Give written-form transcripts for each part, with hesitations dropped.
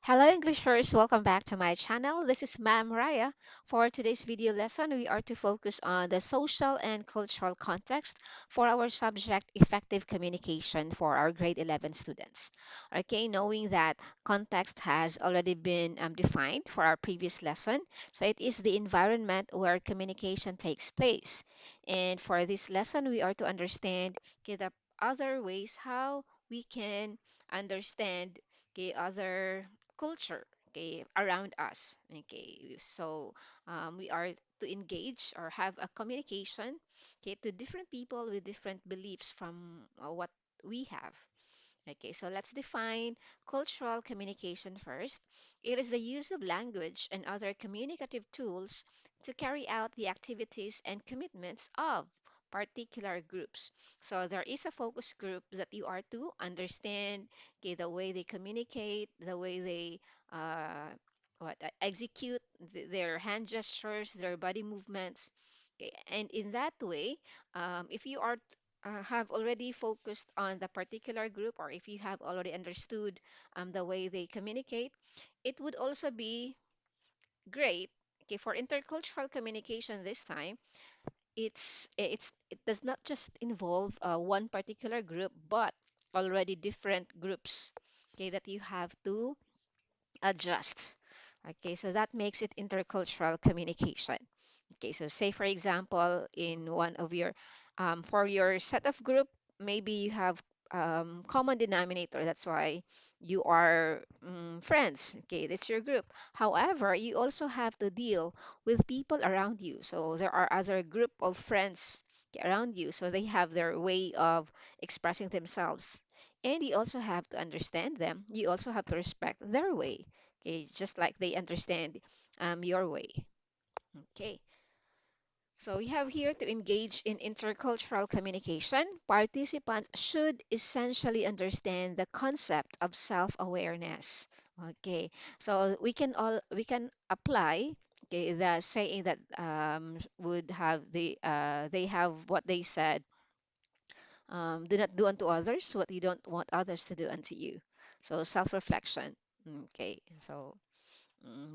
Hello Englishers, welcome back to my channel. This is Ma'am Raya. For today's video lesson, we are to focus on the social and cultural context for our subject effective communication for our grade 11 students. Okay, knowing that context has already been defined for our previous lesson, so it is the environment where communication takes place. And for this lesson, we are to understand the other ways how we can understand other culture around us. Okay, so we are to engage or have a communication to different people with different beliefs from what we have. Okay, so let's define cultural communication first. It is the use of language and other communicative tools to carry out the activities and commitments of particular groups. So there is a focus group that you are to understand, the way they communicate, the way they execute their hand gestures, their body movements. Okay, and in that way, if you are have already focused on the particular group, or if you have already understood the way they communicate, it would also be great. Okay, for intercultural communication this time, it does not just involve one particular group, but already different groups. Okay, that you have to adjust. Okay, so that makes it intercultural communication. Okay, so say for example, in one of your, for your set of group, maybe you have common denominator. That's why you are friends. Okay, that's your group. However, you also have to deal with people around you. So there are other group of friends around you. So they have their way of expressing themselves. And you also have to understand them. You also have to respect their way. Okay, just like they understand your way. Okay. So we have here to engage in intercultural communication. Participants should essentially understand the concept of self-awareness. Okay, so we can apply the saying that would have they have what they said, do not do unto others what you don't want others to do unto you. So self-reflection. Okay, so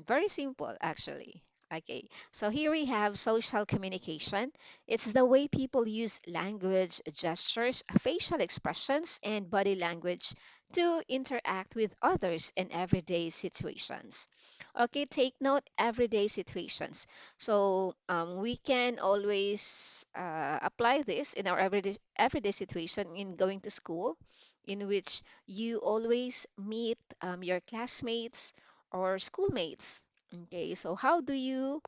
very simple, actually. Okay, so here we have social communication. It's the way people use language, gestures, facial expressions, and body language to interact with others in everyday situations. Okay, take note everyday situations. So we can always apply this in our everyday situation in going to school, in which you always meet your classmates or schoolmates. Okay, so how do you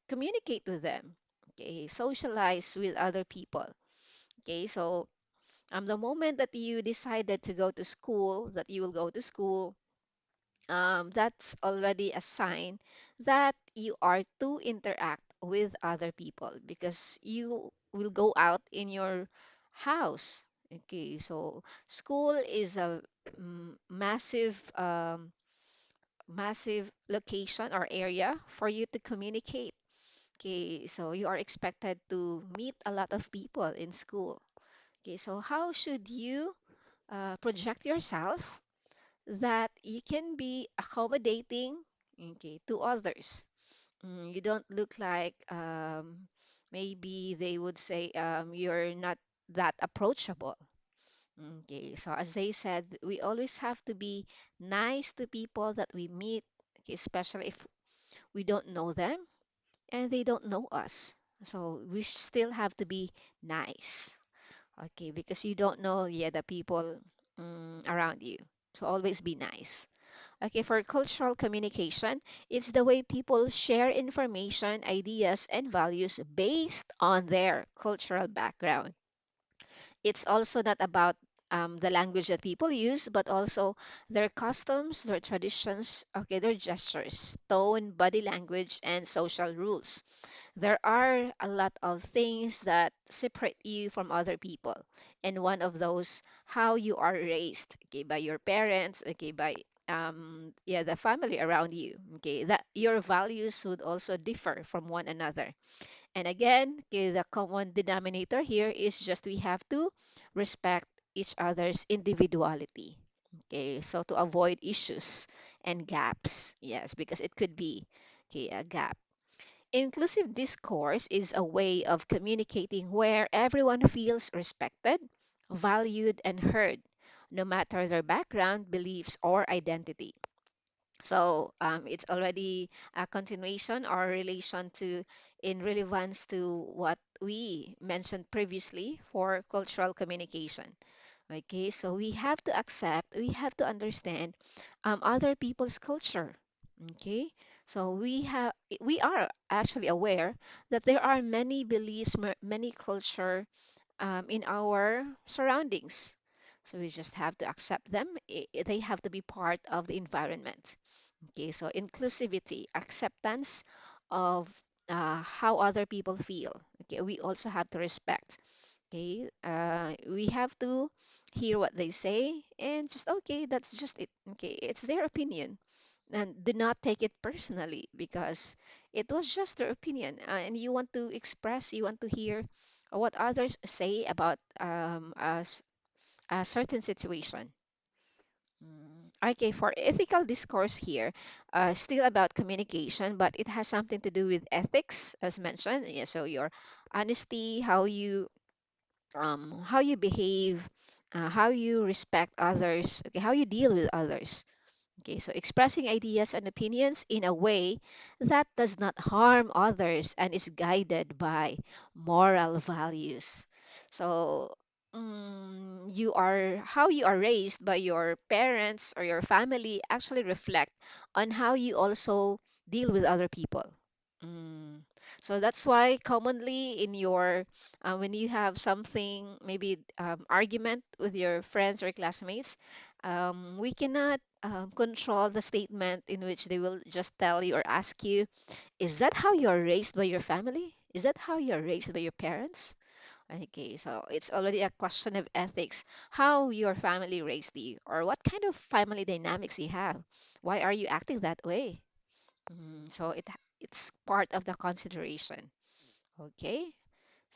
communicate with them? Okay, socialize with other people. Okay, so the moment that you decided to go to school, that you will go to school, that's already a sign that you are to interact with other people because you will go out in your house. Okay, so school is a massive location or area for you to communicate. Okay, so you are expected to meet a lot of people in school. Okay, so how should you project yourself that you can be accommodating, okay, to others? You don't look like maybe they would say you're not that approachable. Okay, so as they said, we always have to be nice to people that we meet, okay, especially if we don't know them and they don't know us. So we still have to be nice, okay, because you don't know, yeah, the people around you. So always be nice. Okay, for cultural communication, it's the way people share information, ideas, and values based on their cultural background. It's also not about the language that people use, but also their customs, their traditions, okay, their gestures, tone, body language, and social rules. There are a lot of things that separate you from other people. And one of those, how you are raised, okay, by your parents, okay, by yeah, the family around you, okay, that your values would also differ from one another. And again, okay, the common denominator here is just we have to respect each other's individuality. Okay, so to avoid issues. and gaps. Yes, because it could be okay, a gap. Inclusive discourse is a way of communicating where everyone feels respected, valued, and heard, no matter their background, beliefs, or identity. So it's already a continuation or relation to in relevance to what we mentioned previously for cultural communication. Okay, so we have to accept, we have to understand other people's culture. Okay, so we are actually aware that there are many beliefs, many culture in our surroundings. So we just have to accept them. They have to be part of the environment. Okay, so inclusivity, acceptance of how other people feel. Okay, we also have to respect. Okay, we have to hear what they say and just, okay, that's just it. Okay, it's their opinion. And do not take it personally because it was just their opinion. And you want to express, you want to hear what others say about a certain situation. Okay, for ethical discourse here, still about communication, but it has something to do with ethics, as mentioned. Yeah, so your honesty, how you behave, how you respect others, okay, how you deal with others. Okay, so expressing ideas and opinions in a way that does not harm others and is guided by moral values. So, you are how you are raised by your parents or your family actually reflect on how you also deal with other people. Mm. So that's why commonly in your when you have something, maybe argument with your friends or classmates, we cannot control the statement in which they will just tell you or ask you, is that how you're raised by your family? Is that how you're raised by your parents? Okay, so it's already a question of ethics, how your family raised you, or what kind of family dynamics you have. Why are you acting that way? So it's part of the consideration. Okay,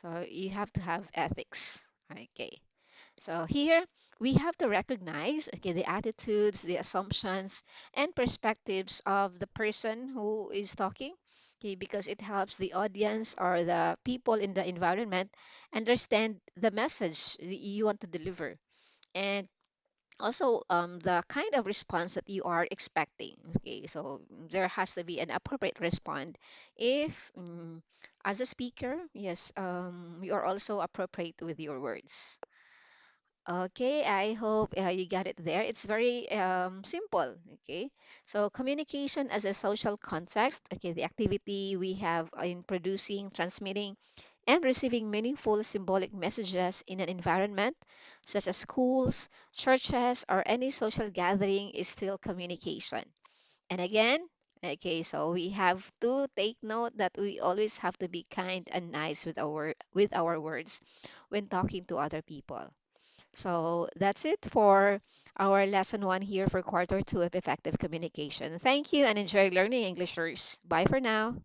so you have to have ethics. Okay. So here we have to recognize, okay, the attitudes, the assumptions, and perspectives of the person who is talking, okay, because it helps the audience or the people in the environment understand the message that you want to deliver. And also the kind of response that you are expecting. Okay, so there has to be an appropriate response. If as a speaker, yes, you are also appropriate with your words. Okay, I hope you got it there. It's very simple. Okay, so communication as a social context. Okay, the activity we have in producing, transmitting, and receiving meaningful symbolic messages in an environment such as schools, churches, or any social gathering is still communication. And again, okay, so we have to take note that we always have to be kind and nice with our words when talking to other people. So that's it for our lesson one here for quarter two of effective communication. Thank you and enjoy learning Englishers. Bye for now.